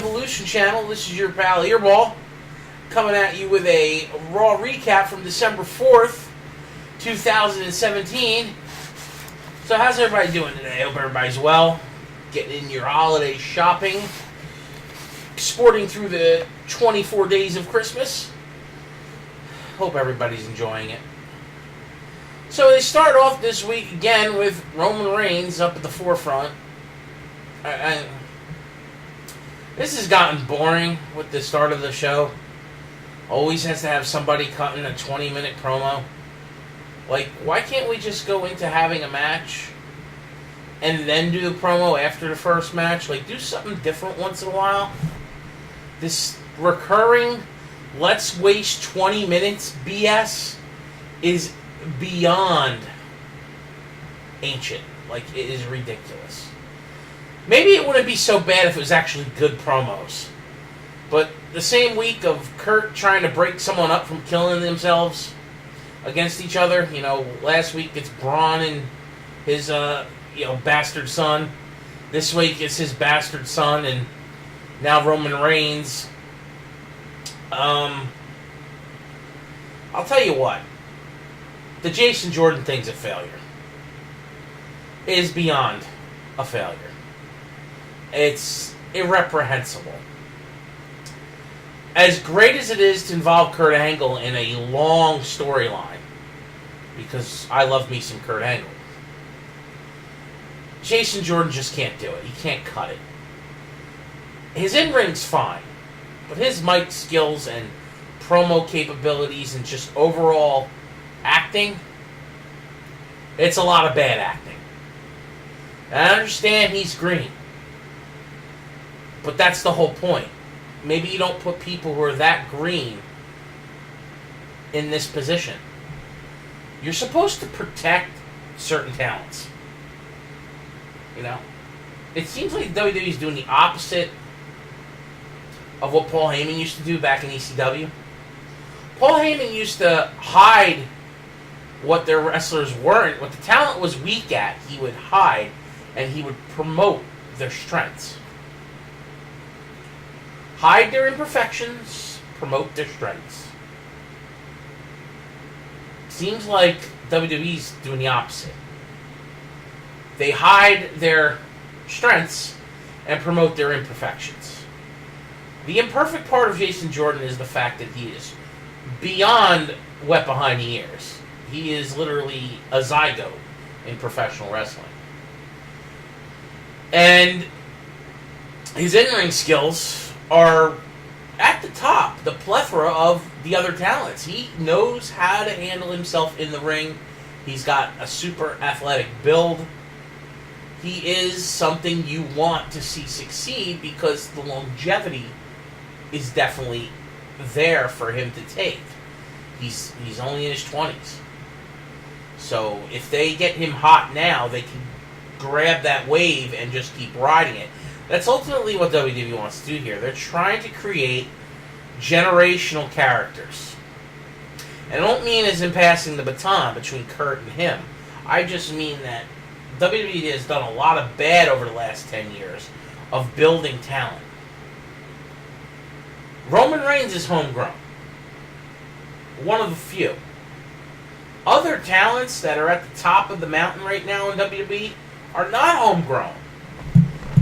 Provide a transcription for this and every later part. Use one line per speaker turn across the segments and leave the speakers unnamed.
Evolution channel. This is your pal Eirbal, coming at you with a Raw recap from December 4th, 2017. So how's everybody doing today? I hope everybody's well. Getting in your holiday shopping. Sporting through the 24 days of Christmas. Hope everybody's enjoying it. So they start off this week again with Roman Reigns up at the forefront. This has gotten boring with the start of the show. Always has to have somebody cutting a 20-minute promo. Like, why can't we just go into having a match and then do the promo after the first match? Like, do something different once in a while. This recurring, let's waste 20 minutes BS is beyond ancient. Like, it is ridiculous. Maybe it wouldn't be so bad if it was actually good promos. But the same week of Kurt trying to break someone up from killing themselves against each other, you know, last week it's Braun and his, bastard son. This week it's his bastard son, and now Roman Reigns. I'll tell you what. The Jason Jordan thing's a failure. It is beyond a failure. It's irreprehensible. As great as it is to involve Kurt Angle in a long storyline, because I love me some Kurt Angle, Jason Jordan just can't do it. He can't cut it. His in-ring's fine, but his mic skills and promo capabilities and just overall acting, it's a lot of bad acting. And I understand he's green, but that's the whole point. Maybe you don't put people who are that green in this position. You're supposed to protect certain talents. You know? It seems like WWE's doing the opposite of what Paul Heyman used to do back in ECW. Paul Heyman used to hide what their wrestlers weren't, what the talent was weak at, he would hide, and he would promote their strengths. Hide their imperfections, promote their strengths. Seems like WWE's doing the opposite. They hide their strengths and promote their imperfections. The imperfect part of Jason Jordan is the fact that he is beyond wet behind the ears. He is literally a zygote in professional wrestling. And his in-ring skills are at the top, the plethora of the other talents. He knows how to handle himself in the ring. He's got a super athletic build. He is something you want to see succeed because the longevity is definitely there for him to take. He's only in his 20s. So if they get him hot now, they can grab that wave and just keep riding it. That's ultimately what WWE wants to do here. They're trying to create generational characters. And I don't mean as in passing the baton between Kurt and him. I just mean that WWE has done a lot of bad over the last 10 years of building talent. Roman Reigns is homegrown. One of the few. Other talents that are at the top of the mountain right now in WWE are not homegrown.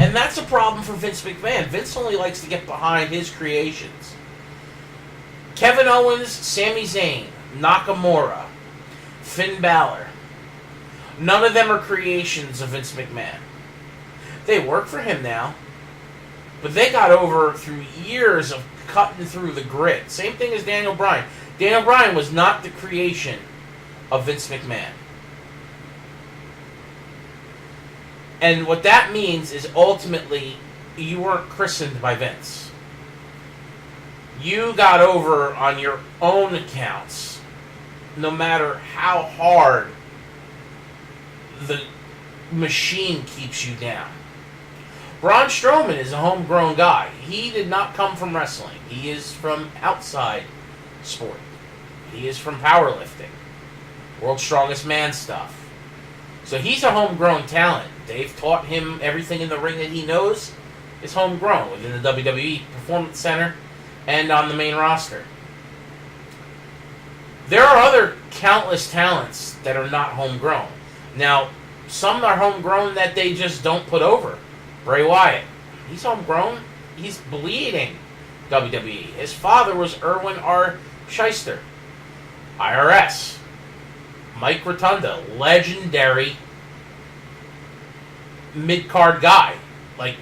And that's a problem for Vince McMahon. Vince only likes to get behind his creations. Kevin Owens, Sami Zayn, Nakamura, Finn Balor. None of them are creations of Vince McMahon. They work for him now. But they got over through years of cutting through the grit. Same thing as Daniel Bryan. Daniel Bryan was not the creation of Vince McMahon. And what that means is ultimately you weren't christened by Vince. You got over on your own accounts, no matter how hard the machine keeps you down. Braun Strowman is a homegrown guy. He did not come from wrestling. He is from outside sport. He is from powerlifting. World's Strongest Man stuff. So he's a homegrown talent. They've taught him everything in the ring that he knows. is homegrown within the WWE Performance Center and on the main roster. There are other countless talents that are not homegrown. Now, some are homegrown that they just don't put over. Bray Wyatt, he's homegrown. He's bleeding WWE. His father was Erwin R. Shyster. IRS, Mike Rotunda, legendary mid-card guy. Like,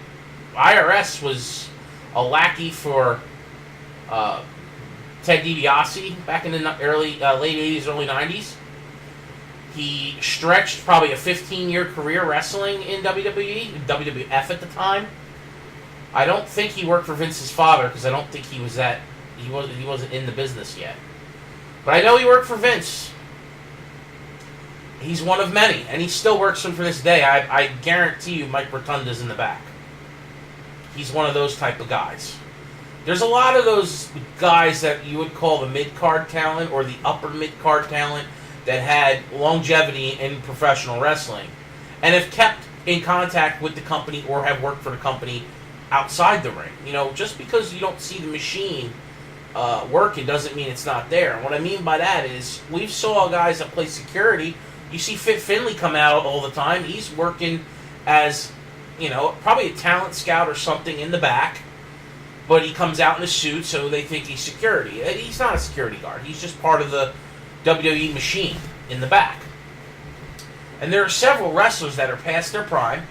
IRS was a lackey for Ted DiBiase back in the late 80s, early 90s. He stretched probably a 15-year career wrestling in WWE, WWF at the time. I don't think he worked for Vince's father because I don't think he wasn't in the business yet. But I know he worked for Vince. He's one of many, and he still works for him for this day. I guarantee you Mike Rotunda's in the back. He's one of those type of guys. There's a lot of those guys that you would call the mid-card talent or the upper mid-card talent that had longevity in professional wrestling and have kept in contact with the company or have worked for the company outside the ring. You know, just because you don't see the machine working doesn't mean it's not there. And what I mean by that is we saw guys that play security. You see Fit Finley come out all the time. He's working as, you know, probably a talent scout or something in the back, but he comes out in a suit so they think he's security. He's not a security guard. He's just part of the WWE machine in the back. And there are several wrestlers that are past their prime,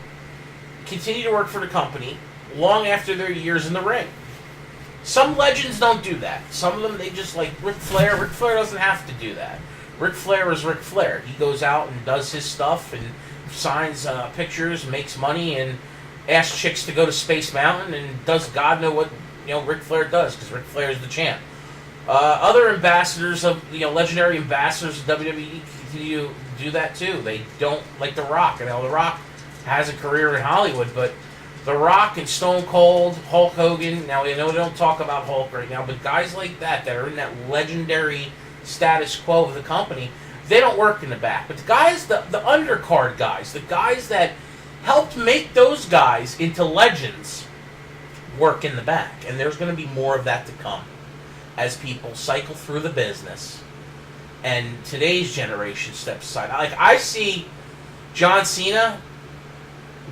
continue to work for the company long after their years in the ring. Some legends don't do that. Some of them, they just like Ric Flair. Ric Flair doesn't have to do that. Ric Flair is Ric Flair. He goes out and does his stuff and signs pictures, makes money, and asks chicks to go to Space Mountain and does God know what Ric Flair does because Ric Flair is the champ. Other ambassadors of legendary ambassadors of WWE continue to do that too. They don't like The Rock. The Rock has a career in Hollywood, but The Rock and Stone Cold, Hulk Hogan. Now, I know we don't talk about Hulk right now, but guys like that are in that legendary status quo of the company, they don't work in the back. But the guys, the undercard guys, the guys that helped make those guys into legends, work in the back. And there's going to be more of that to come as people cycle through the business and today's generation steps aside. Like, I see John Cena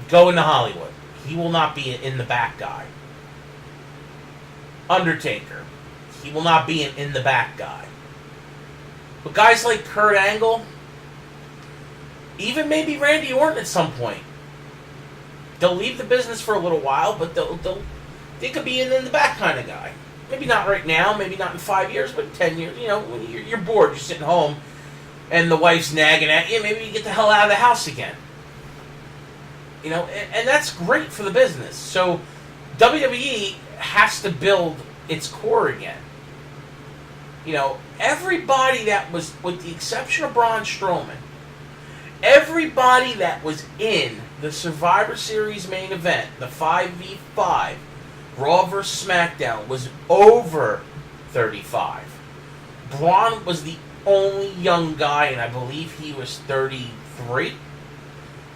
go into Hollywood. He will not be in the back guy. Undertaker, he will not be in the back guy. But guys like Kurt Angle, even maybe Randy Orton at some point, they'll leave the business for a little while, but they could be in the back kind of guy. Maybe not right now, maybe not in 5 years, but 10 years. When you're bored, you're sitting home, and the wife's nagging at you, maybe you get the hell out of the house again. And that's great for the business. So WWE has to build its core again. Everybody that was, with the exception of Braun Strowman, everybody that was in the Survivor Series main event, the 5v5, Raw vs. SmackDown, was over 35. Braun was the only young guy, and I believe he was 33.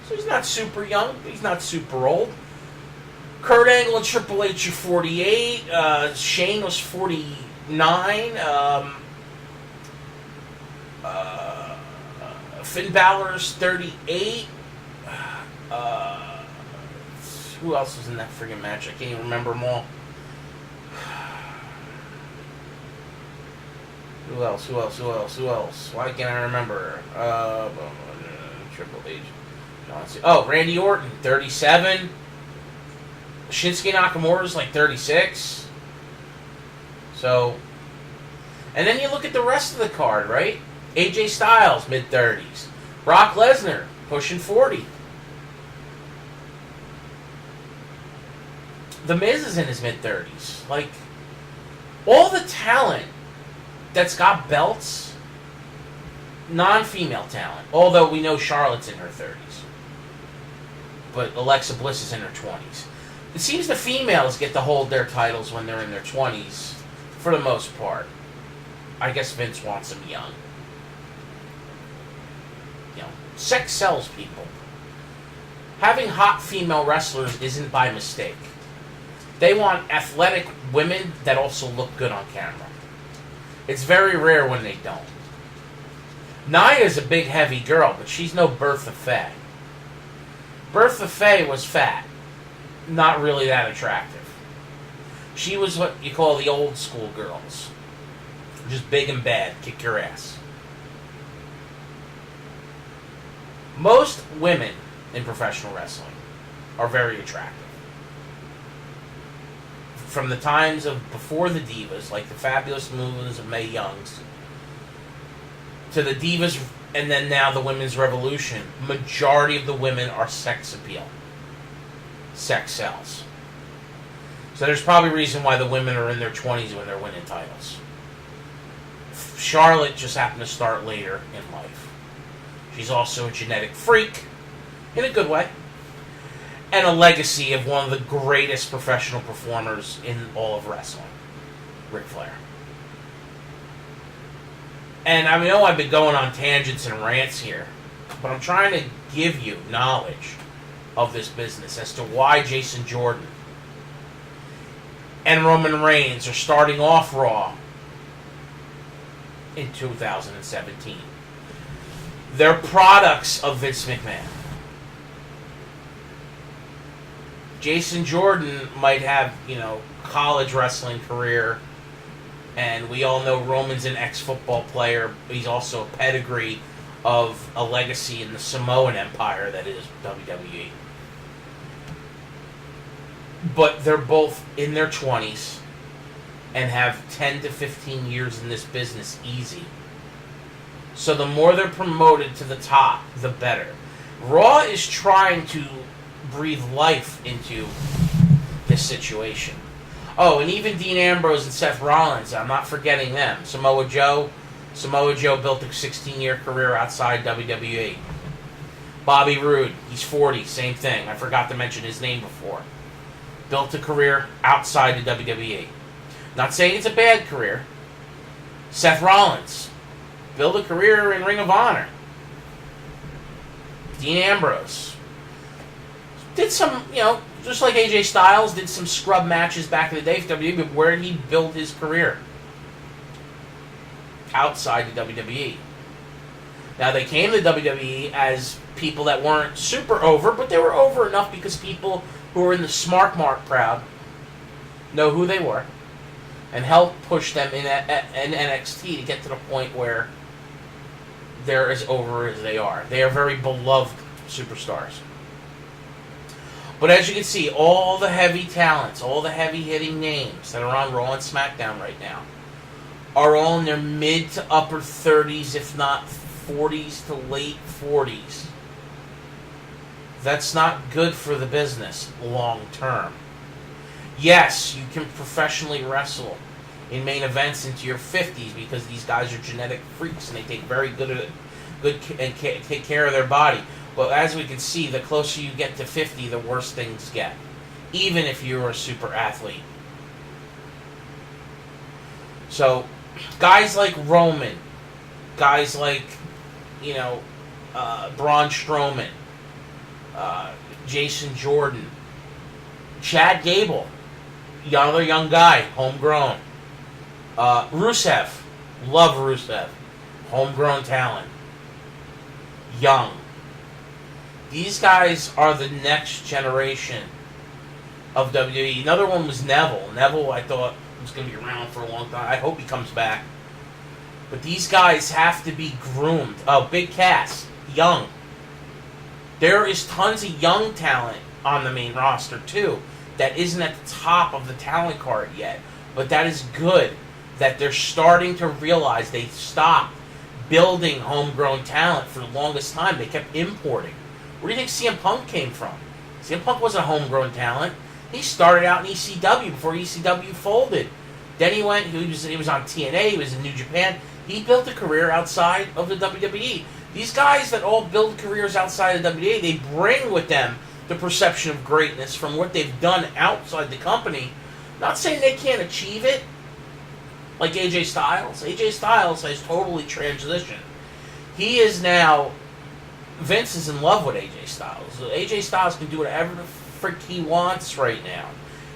So he's not super young, but he's not super old. Kurt Angle and Triple H are 48. Shane was 49. Finn Balor's 38. Who else was in that friggin' match? I can't even remember them all. Who else? Why can't I remember? Triple H. Oh, Randy Orton, 37. Shinsuke Nakamura's like 36. So, and then you look at the rest of the card, right? AJ Styles, mid-30s. Brock Lesnar, pushing 40. The Miz is in his mid-30s. Like, all the talent that's got belts, non-female talent, although we know Charlotte's in her 30s. But Alexa Bliss is in her 20s. It seems the females get to hold their titles when they're in their 20s, for the most part. I guess Vince wants them young. Sex sells people. Having hot female wrestlers isn't by mistake. They want athletic women that also look good on camera. It's very rare when they don't. Nia's a big, heavy girl, but she's no Bertha Faye. Bertha Faye was fat. Not really that attractive. She was what you call the old school girls. Just big and bad, kick your ass. Most women in professional wrestling are very attractive. From the times of before the Divas, like the fabulous moves of Mae Young's, to the Divas, and then now the Women's Revolution, majority of the women are sex appeal. Sex sells. So there's probably a reason why the women are in their 20s when they're winning titles. Charlotte just happened to start later in life. She's also a genetic freak, in a good way, and a legacy of one of the greatest professional performers in all of wrestling, Ric Flair. And I know I've been going on tangents and rants here, but I'm trying to give you knowledge of this business as to why Jason Jordan and Roman Reigns are starting off Raw in 2017. They're products of Vince McMahon. Jason Jordan might have, college wrestling career, and we all know Roman's an ex-football player. He's also a pedigree of a legacy in the Samoan Empire that is WWE. But they're both in their 20s and have 10 to 15 years in this business easy. So the more they're promoted to the top, the better. Raw is trying to breathe life into this situation. Oh, and even Dean Ambrose and Seth Rollins, I'm not forgetting them. Samoa Joe built a 16-year career outside WWE. Bobby Roode, he's 40, same thing. I forgot to mention his name before. Built a career outside the WWE. Not saying it's a bad career. Seth Rollins built a career in Ring of Honor. Dean Ambrose did some, just like AJ Styles, did some scrub matches back in the day for WWE, but where did he build his career? Outside the WWE. Now, they came to WWE as people that weren't super over, but they were over enough because people who were in the Smart Mark crowd know who they were and helped push them in NXT to get to the point where they're as over as they are. They are very beloved superstars. But as you can see, all the heavy talents, all the heavy-hitting names that are on Raw and SmackDown right now are all in their mid to upper 30s, if not 40s to late 40s. That's not good for the business long term. Yes, you can professionally wrestle in main events into your 50s because these guys are genetic freaks and they take very good and take care of their body. But as we can see, the closer you get to 50, the worse things get, even if you're a super athlete. So, guys like Roman, guys like, Braun Strowman, Jason Jordan, Chad Gable, another young guy, homegrown. Rusev, love Rusev, homegrown talent, young. These guys are the next generation of WWE. Another one was Neville. Neville, I thought, was going to be around for a long time. I hope he comes back. But these guys have to be groomed. Oh, Big Cass, young. There is tons of young talent on the main roster, too, that isn't at the top of the talent card yet. But that is good that they're starting to realize they stopped building homegrown talent for the longest time. They kept importing. Where do you think CM Punk came from? CM Punk wasn't a homegrown talent. He started out in ECW before ECW folded. Then he was on TNA, he was in New Japan. He built a career outside of the WWE. These guys that all build careers outside of WWE, they bring with them the perception of greatness from what they've done outside the company. Not saying they can't achieve it, like AJ Styles. AJ Styles has totally transitioned. He is now... Vince is in love with AJ Styles. AJ Styles can do whatever the frick he wants right now.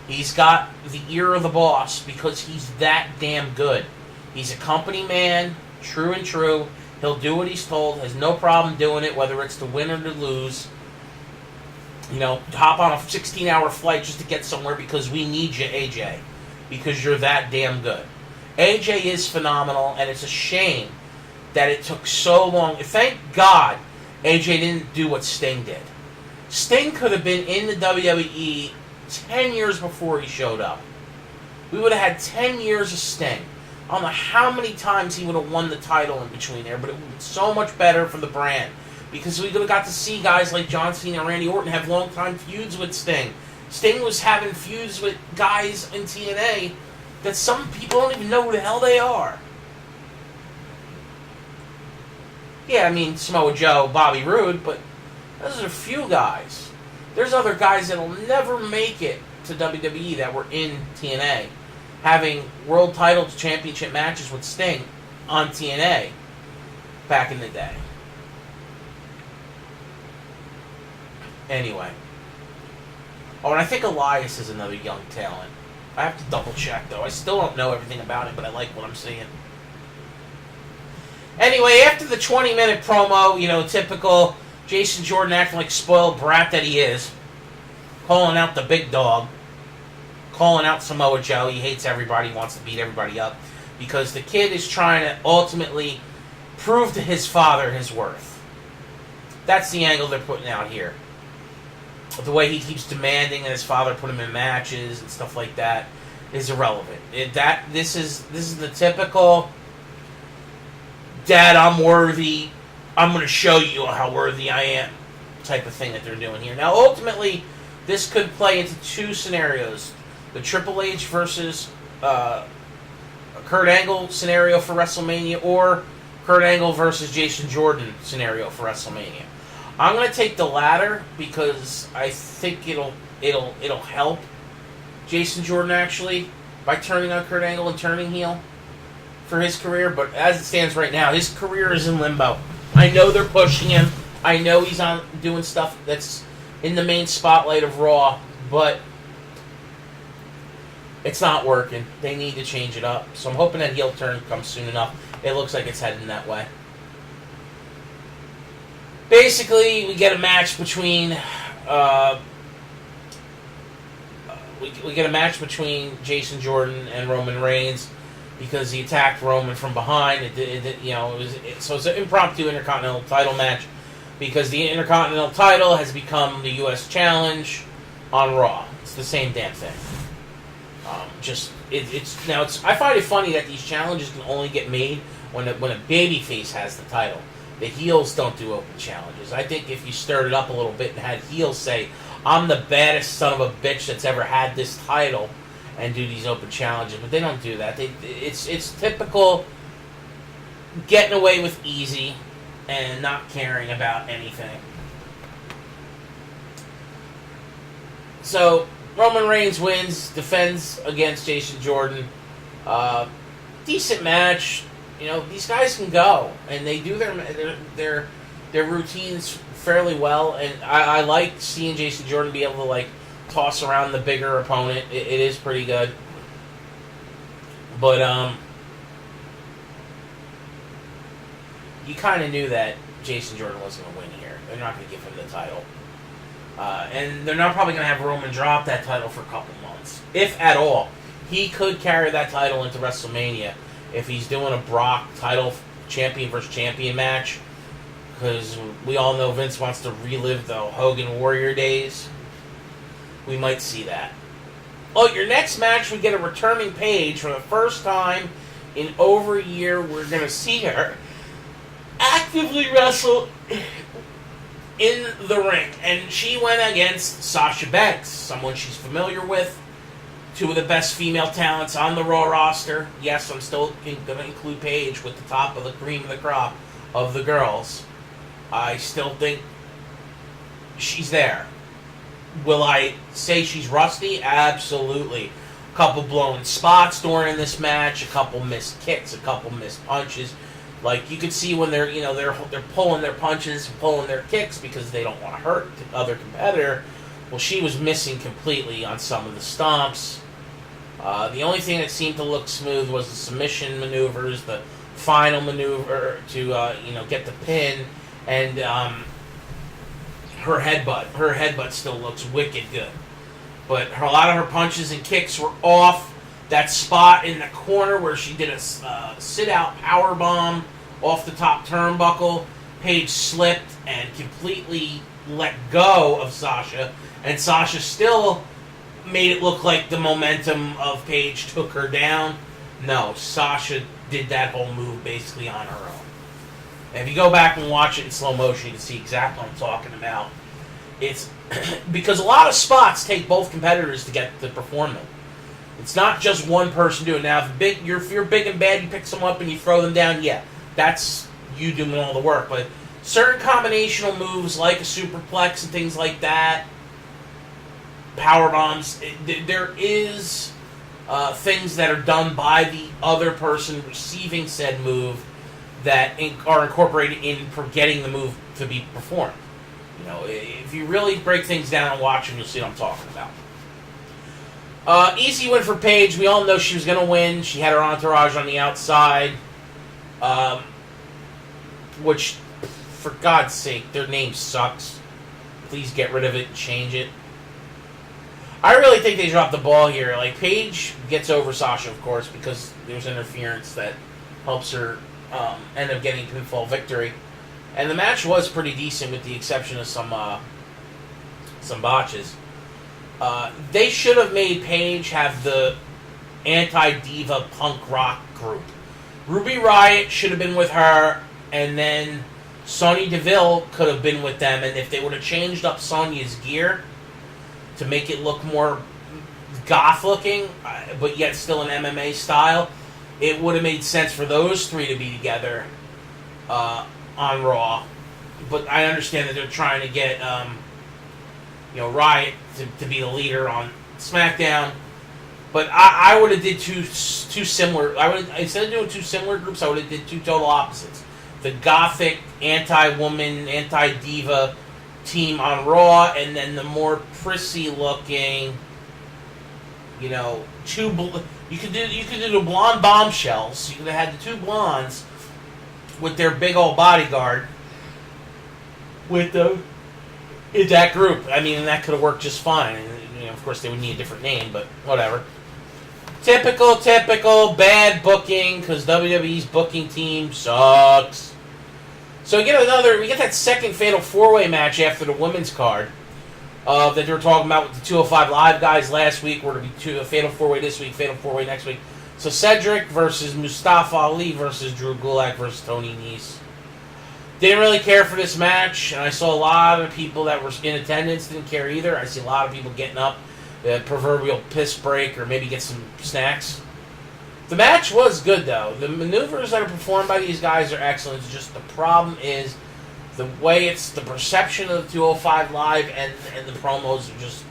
He's got the ear of the boss because he's that damn good. He's a company man, true and true. He'll do what he's told, has no problem doing it, whether it's to win or to lose. You know, hop on a 16-hour flight just to get somewhere because we need you, AJ. Because you're that damn good. AJ is phenomenal, and it's a shame that it took so long. Thank God AJ didn't do what Sting did. Sting could have been in the WWE 10 years before he showed up. We would have had 10 years of Sting. I don't know how many times he would have won the title in between there, but it would have been so much better for the brand. Because we would have got to see guys like John Cena and Randy Orton have long-time feuds with Sting. Sting was having feuds with guys in TNA that some people don't even know who the hell they are. Yeah, I mean, Samoa Joe, Bobby Roode, but those are a few guys. There's other guys that'll never make it to WWE that were in TNA, having world title championship matches with Sting on TNA back in the day. Anyway. Oh, and I think Elias is another young talent. I have to double check, though. I still don't know everything about it, but I like what I'm seeing. Anyway, after the 20-minute promo, you know, typical Jason Jordan acting like spoiled brat that he is, calling out the big dog, calling out Samoa Joe. He hates everybody, wants to beat everybody up, because the kid is trying to ultimately prove to his father his worth. That's the angle they're putting out here. The way he keeps demanding that his father put him in matches and stuff like that is irrelevant. This is the typical "Dad, I'm worthy. I'm going to show you how worthy I am" type of thing that they're doing here. Now, ultimately, this could play into two scenarios: the Triple H versus Kurt Angle scenario for WrestleMania, or Kurt Angle versus Jason Jordan scenario for WrestleMania. I'm going to take the latter because I think it'll help Jason Jordan actually by turning on Kurt Angle and turning heel for his career. But as it stands right now, his career is in limbo. I know they're pushing him. I know he's on doing stuff that's in the main spotlight of Raw, but it's not working. They need to change it up. So I'm hoping that heel turn comes soon enough. It looks like it's heading that way. Basically, we get a match between we get a match between Jason Jordan and Roman Reigns because he attacked Roman from behind. So it's an impromptu Intercontinental title match because the Intercontinental title has become the U.S. Challenge on Raw. It's the same damn thing. I find it funny that these challenges can only get made when a babyface has the title. The heels don't do open challenges. I think if you stirred it up a little bit and had heels say, "I'm the baddest son of a bitch that's ever had this title," and do these open challenges, but they don't do that. It's typical getting away with easy and not caring about anything. So Roman Reigns wins, defends against Jason Jordan. Decent match. You know, these guys can go, and they do their routines fairly well, and I like seeing Jason Jordan be able to, like, toss around the bigger opponent. It is pretty good. But, you kind of knew that Jason Jordan wasn't going to win here. They're not going to give him the title. And they're not probably going to have Roman drop that title for a couple months, if at all. He could carry that title into WrestleMania if he's doing a Brock title champion versus champion match, because we all know Vince wants to relive the Hogan Warrior days. We might see that. Oh, your next match, we get a returning Paige for the first time in over a year. We're going to see her actively wrestle in the ring. And she went against Sasha Banks, someone she's familiar with. Two of the best female talents on the Raw roster. Yes, I'm still going to include Paige with the top of the cream of the crop of the girls. I still think she's there. Will I say she's rusty? Absolutely. A couple blown spots during this match, a couple missed kicks, a couple missed punches. Like, you could see when they're pulling their punches, pulling their kicks because they don't want to hurt the other competitor. Well, she was missing completely on some of the stomps. The only thing that seemed to look smooth was the submission maneuvers, the final maneuver to get the pin, and her headbutt. Her headbutt still looks wicked good, but a lot of her punches and kicks were off. That spot in the corner where she did a sit-out power bomb off the top turnbuckle, Paige slipped and completely let go of Sasha, and Sasha still made it look like the momentum of Paige took her down. No, Sasha did that whole move basically on her own. And if you go back and watch it in slow motion, you can see exactly what I'm talking about. It's because a lot of spots take both competitors to get to perform them. It's not just one person doing it. Now, if you're big and bad, you pick someone up and you throw them down, yeah, that's you doing all the work. But certain combinational moves like a superplex and things like that, power bombs, there is things that are done by the other person receiving said move that are incorporated in for getting the move to be performed. If you really break things down and watch them, you'll see what I'm talking about. Easy win for Paige. We all know she was going to win. She had her entourage on the outside, which, for God's sake, their name sucks. Please get rid of it and change it. I really think they dropped the ball here. Like, Paige gets over Sasha, of course, because there's interference that helps her end up getting pinfall victory. And the match was pretty decent with the exception of some botches. They should have made Paige have the anti-diva punk rock group. Ruby Riott should have been with her, and then Sonya Deville could have been with them, and if they would have changed up Sonya's gear to make it look more goth-looking, but yet still an MMA style, it would have made sense for those three to be together on Raw. But I understand that they're trying to get Riott to be the leader on SmackDown. But I would have did two similar. Instead of doing two similar groups, I would have did two total opposites. The gothic anti-woman, anti-diva team on Raw, and then the more prissy looking, two. You could do the blonde bombshells. You could have had the two blondes with their big old bodyguard with them in that group. I mean, that could have worked just fine. And, of course, they would need a different name, but whatever. Typical bad booking because WWE's booking team sucks. So we get that second Fatal 4-Way match after the women's card that they were talking about with the 205 Live guys last week. We're going to be a Fatal 4-Way this week, Fatal 4-Way next week. So Cedric versus Mustafa Ali versus Drew Gulak versus Tony Nese. Didn't really care for this match, and I saw a lot of people that were in attendance didn't care either. I see a lot of people getting up, the proverbial piss break, or maybe get some snacks. The match was good, though. The maneuvers that are performed by these guys are excellent. It's just the problem is the way it's the perception of the 205 Live and the promos are just,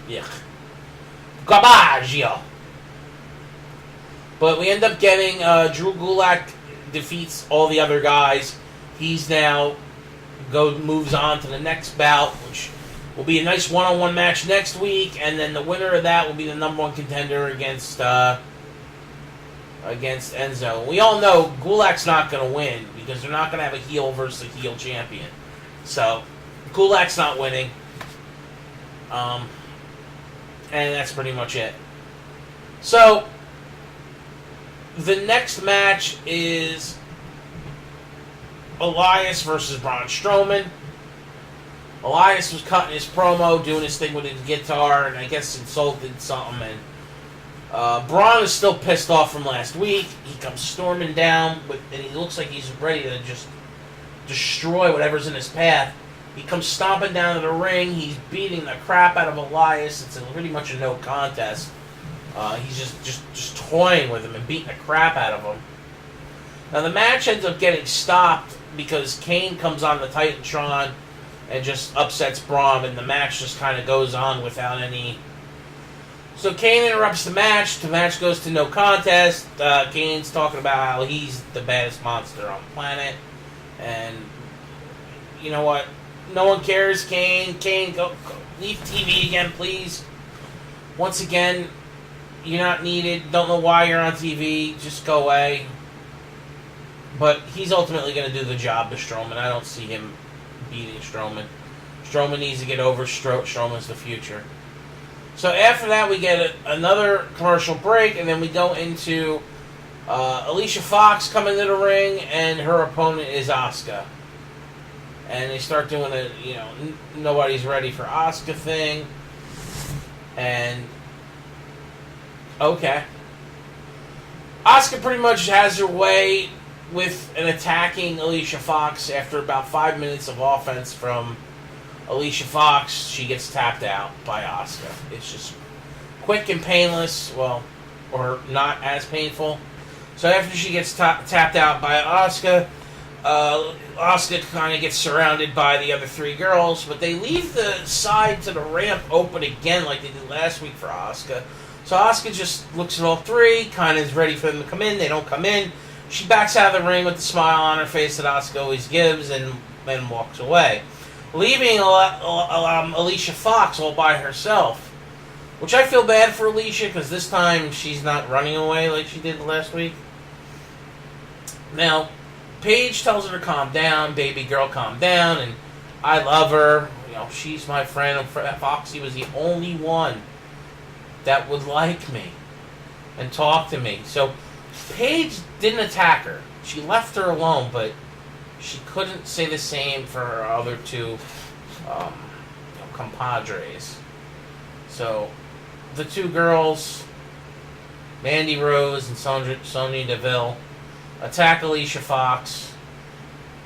yuck. Garbage. But we end up getting Drew Gulak defeats all the other guys. He's now moves on to the next bout, which will be a nice one-on-one match next week, and then the winner of that will be the number one contender against Enzo. We all know Gulak's not going to win because they're not going to have a heel versus a heel champion. So Gulak's not winning, and that's pretty much it. So the next match is Elias versus Braun Strowman. Elias was cutting his promo, doing his thing with his guitar, and I guess insulted something. And Braun is still pissed off from last week. He comes storming down, and he looks like he's ready to just destroy whatever's in his path. He comes stomping down to the ring. He's beating the crap out of Elias. It's pretty much a no contest. He's just toying with him and beating the crap out of him. Now the match ends up getting stopped because Kane comes on the Titantron and just upsets Braun, and the match just kind of goes on without any. So Kane interrupts the match. The match goes to no contest. Kane's talking about how he's the baddest monster on the planet, and you know what? No one cares. Kane, leave TV again, please. Once again, you're not needed. Don't know why you're on TV. Just go away. But he's ultimately going to do the job to Strowman. I don't see him beating Strowman. Strowman needs to get over. Strowman's the future. So after that, we get another commercial break, and then we go into Alicia Fox coming to the ring, and her opponent is Asuka. And they start doing a, nobody's ready for Asuka thing. And, okay. Asuka pretty much has her way with an attacking Alicia Fox. After about 5 minutes of offense from Alicia Fox, she gets tapped out by Asuka. It's just quick and painless, well, or not as painful. So after she gets tapped out by Asuka, Asuka kind of gets surrounded by the other three girls, but they leave the side to the ramp open again like they did last week for Asuka. So Asuka just looks at all three, kind of is ready for them to come in. They don't come in. She backs out of the ring with the smile on her face that Asuka always gives and then walks away, leaving Alicia Fox all by herself, which I feel bad for Alicia because this time she's not running away like she did last week. Now, Paige tells her to calm down, baby girl, calm down, and I love her. She's my friend. Foxy was the only one that would like me and talk to me. So Paige didn't attack her. She left her alone, but she couldn't say the same for her other two compadres. So the two girls, Mandy Rose and Sonya Deville, attack Alicia Fox.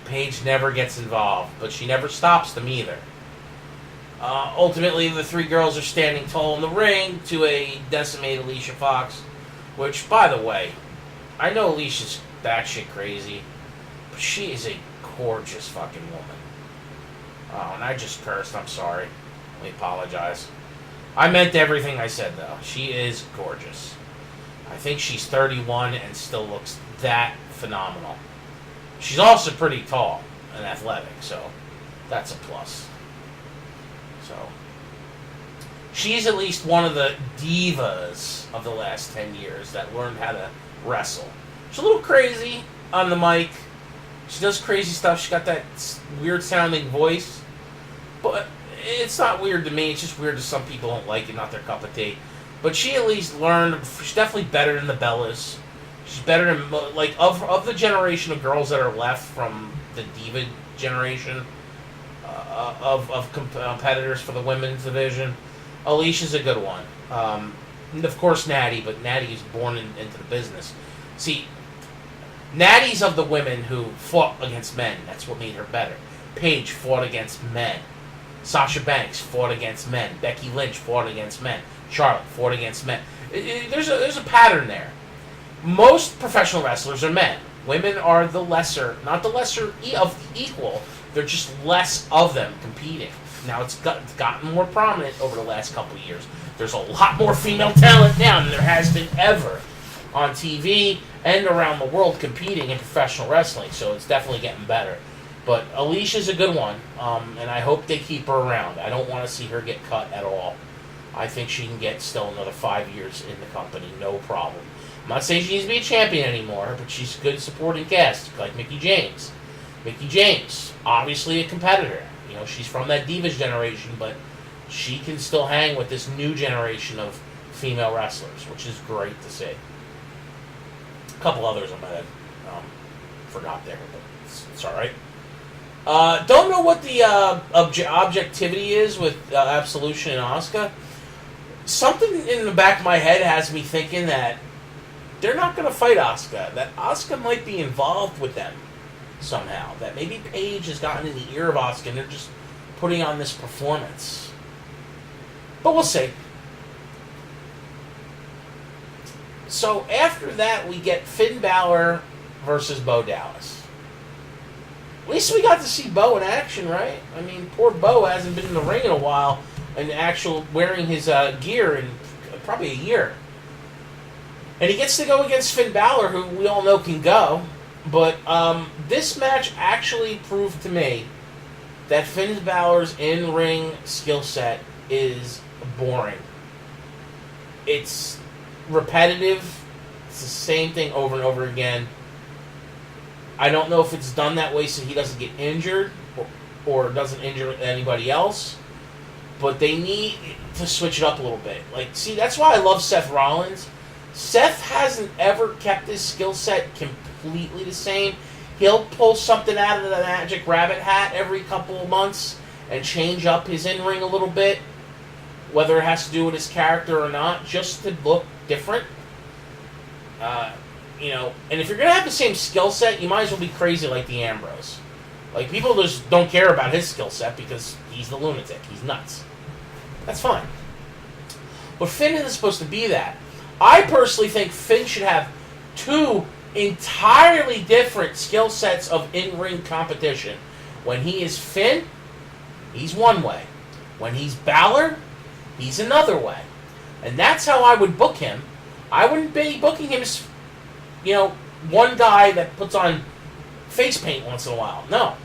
Paige never gets involved, but she never stops them either. Ultimately, the three girls are standing tall in the ring to a decimated Alicia Fox, which, by the way, I know Alicia's batshit crazy, but she is a gorgeous fucking woman. Oh, and I just cursed. I'm sorry. Let me apologize. I meant everything I said, though. She is gorgeous. I think she's 31 and still looks that phenomenal. She's also pretty tall and athletic, so that's a plus. So she's at least one of the divas of the last 10 years that learned how to wrestle. She's a little crazy on the mic. She does crazy stuff. She's got that weird sounding voice. But it's not weird to me. It's just weird to some people who don't like it, not their cup of tea. But she at least learned. She's definitely better than the Bellas. She's better than, like, of the generation of girls that are left from the diva generation of competitors for the women's division. Alicia's a good one. And of course, Natty, but Natty is born into the business. See, Natty's of the women who fought against men. That's what made her better. Paige fought against men. Sasha Banks fought against men. Becky Lynch fought against men. Charlotte fought against men. There's a pattern there. Most professional wrestlers are men. Women are the lesser, not the lesser of the equal. They're just less of them competing. Now it's gotten more prominent over the last couple of years. There's a lot more female talent now than there has been ever on TV and around the world competing in professional wrestling. So it's definitely getting better. But Alicia's a good one, and I hope they keep her around. I don't want to see her get cut at all. I think she can get still another 5 years in the company, no problem. I'm not saying she needs to be a champion anymore, but she's a good supporting cast, like Mickie James. Mickie James, obviously a competitor. She's from that Divas generation, but she can still hang with this new generation of female wrestlers, which is great to see. A couple others I might have forgot there, but it's all right. Don't know what the objectivity is with Absolution and Asuka. Something in the back of my head has me thinking that they're not going to fight Asuka. That Asuka might be involved with them somehow. That maybe Paige has gotten in the ear of Asuka and they're just putting on this performance. But we'll see. So after that, we get Finn Balor versus Bo Dallas. At least we got to see Bo in action, right? I mean, poor Bo hasn't been in the ring in a while and actual wearing his gear in probably a year. And he gets to go against Finn Balor, who we all know can go. But this match actually proved to me that Finn Balor's in-ring skill set is boring. It's repetitive. It's the same thing over and over again. I don't know if it's done that way so he doesn't get injured or doesn't injure anybody else, but they need to switch it up a little bit. Like, see, that's why I love Seth Rollins. Seth hasn't ever kept his skill set completely the same. He'll pull something out of the magic rabbit hat every couple of months and change up his in-ring a little bit, whether it has to do with his character or not, just to look different. And if you're going to have the same skill set, you might as well be crazy like the Ambrose. Like, people just don't care about his skill set because he's the lunatic. He's nuts. That's fine. But Finn isn't supposed to be that. I personally think Finn should have two entirely different skill sets of in-ring competition. When he is Finn, he's one way. When he's Balor, he's another way. And that's how I would book him. I wouldn't be booking him as, one guy that puts on face paint once in a while. No.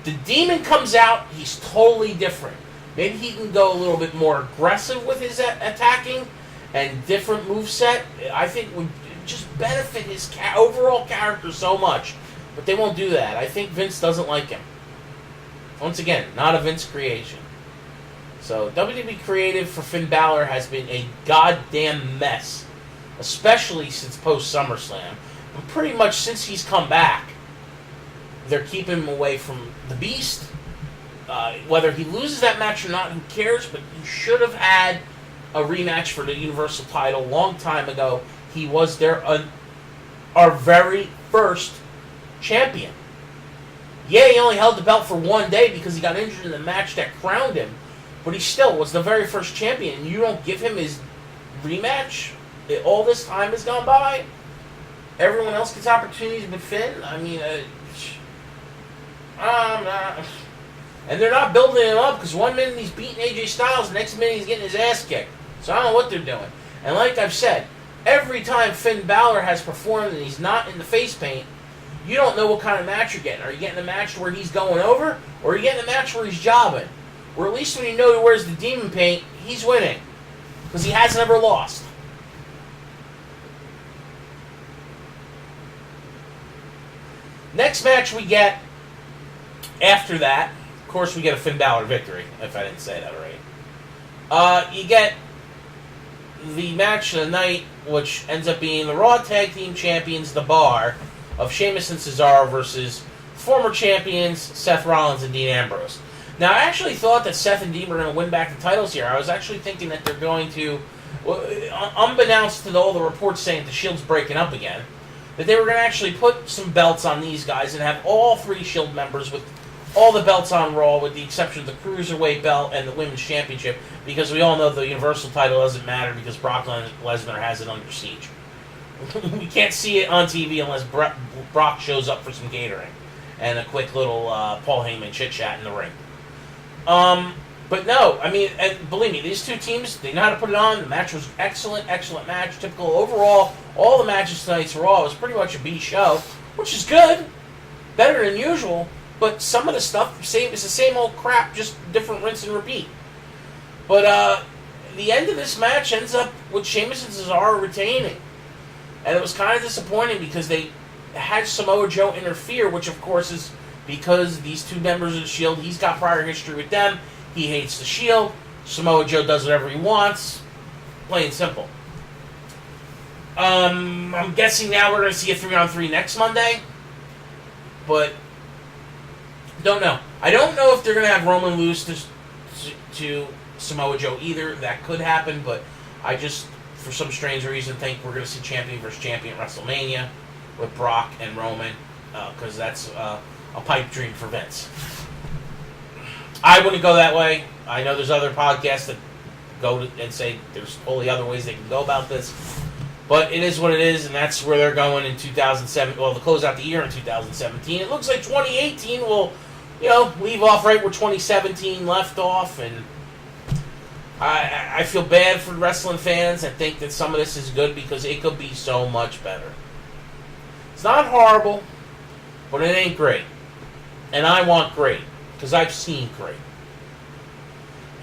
The Demon comes out, he's totally different. Maybe he can go a little bit more aggressive with his attacking and different moveset. I think would just benefit his overall character so much. But they won't do that. I think Vince doesn't like him. Once again, not a Vince creation. So WWE creative for Finn Balor has been a goddamn mess. Especially since post SummerSlam. But pretty much since he's come back, they're keeping him away from the Beast. Whether he loses that match or not, who cares? But he should have had a rematch for the Universal title a long time ago. He was our very first champion. Yeah, he only held the belt for one day because he got injured in the match that crowned him. But he still was the very first champion. And you don't give him his rematch? All this time has gone by? Everyone else gets opportunities but Finn? I mean, and they're not building him up because one minute he's beating AJ Styles, the next minute he's getting his ass kicked. So I don't know what they're doing. And like I've said, every time Finn Balor has performed and he's not in the face paint, you don't know what kind of match you're getting. Are you getting a match where he's going over, or are you getting a match where he's jobbing? Or at least when you know he wears the demon paint, he's winning. Because he hasn't ever lost. Next match we get after that, of course we get a Finn Balor victory, if I didn't say that already. You get the match of the night, which ends up being the Raw Tag Team Champions, The Bar, of Sheamus and Cesaro versus former champions Seth Rollins and Dean Ambrose. Now, I actually thought that Seth and Dean were going to win back the titles here. I was actually thinking that they're going to, unbeknownst to all the reports saying the Shield's breaking up again, that they were going to actually put some belts on these guys and have all three Shield members with all the belts on Raw, with the exception of the Cruiserweight belt and the Women's Championship, because we all know the Universal title doesn't matter because Brock Lesnar has it under siege. We can't see it on TV unless Brock shows up for some catering and a quick little Paul Heyman chit-chat in the ring. But no, I mean, and believe me, these two teams, they know how to put it on. The match was excellent match. Typical overall, all the matches tonight's Raw was pretty much a B show, which is good. Better than usual, but some of the stuff, it's the same old crap, just different rinse and repeat. But the end of this match ends up with Sheamus and Cesaro retaining. And it was kind of disappointing because they had Samoa Joe interfere, which of course is because these two members of the Shield, he's got prior history with them. He hates the Shield. Samoa Joe does whatever he wants. Plain and simple. I'm guessing now we're going to see a 3-on-3 next Monday. But, don't know. I don't know if they're going to have Roman lose to Samoa Joe either. That could happen, but I just, for some strange reason, think we're going to see champion versus champion at WrestleMania with Brock and Roman, because that's a pipe dream for Vince. I wouldn't go that way. I know there's other podcasts that go and say there's totally other ways they can go about this. But it is what it is, and that's where they're going in 2007. Well, to close out the year in 2017. It looks like 2018 will, leave off right where 2017 left off. And I feel bad for wrestling fans. I think that some of this is good because it could be so much better. It's not horrible, but it ain't great. And I want great. Because I've seen great.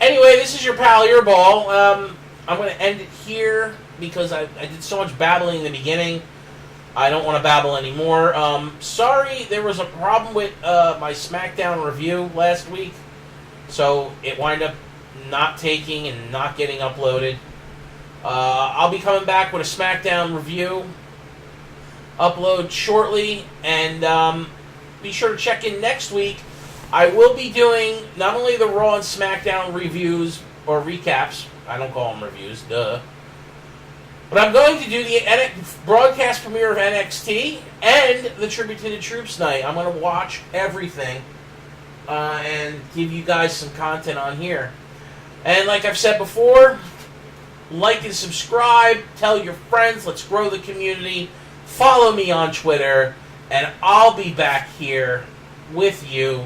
Anyway, this is your pal Eirbal. I'm going to end it here because I did so much babbling in the beginning. I don't want to babble anymore. Sorry, there was a problem with my SmackDown review last week, so it wound up not taking and not getting uploaded. I'll be coming back with a SmackDown review upload shortly, and be sure to check in next week. I will be doing not only the Raw and SmackDown reviews or recaps, I don't call them reviews, duh, but I'm going to do the broadcast premiere of NXT and the Tribute to the Troops night. I'm going to watch everything and give you guys some content on here. And like I've said before, like and subscribe, tell your friends, let's grow the community, follow me on Twitter, and I'll be back here with you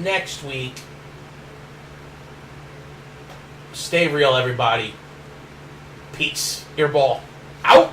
next week. Stay real, everybody. Peace. Eirbal out.